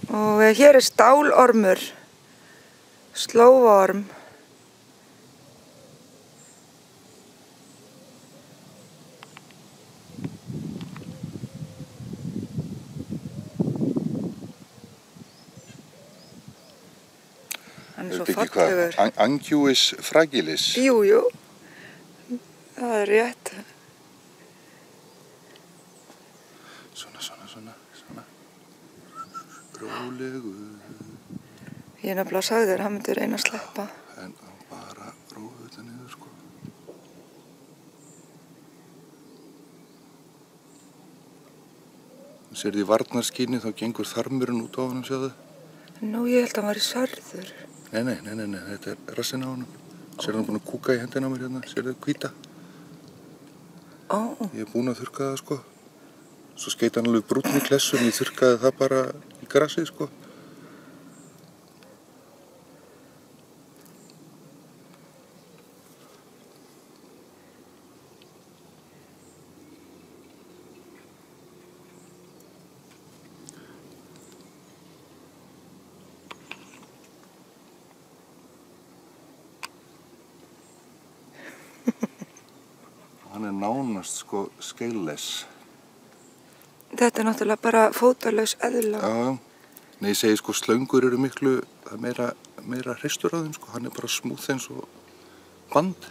Og hér stálormur, slóorm. Hann svo fallegur. Anguis fragilis. Jú, það rétt. Svona. Rólegur. Ég nefnilega sagði þér, hann myndi reyna að sleppa. En bara róa þetta niður, sko. Sérðu í varnarskíni, þá gengur þarmurinn út á honum, sjáðu? Nú, ég held að hann var í sörður. Nei, þetta rassinn á honum. Sérðu hann búinn að kúka í hendina á mér hérna, sérðu hvíta? Ég búinn að þurrka það, sko. Svo skeiti hann alveg brúnn í klessum, ég þurrkaði það bara í grassið, sko. Hann nánast, sko, scaleless. Þetta náttúrulega bara fótalaus eðla. Já. Nei, ég segi, sko, slöngur eru miklu, það er meira hreistur á þeim, sko. Hann bara smúð eins og band.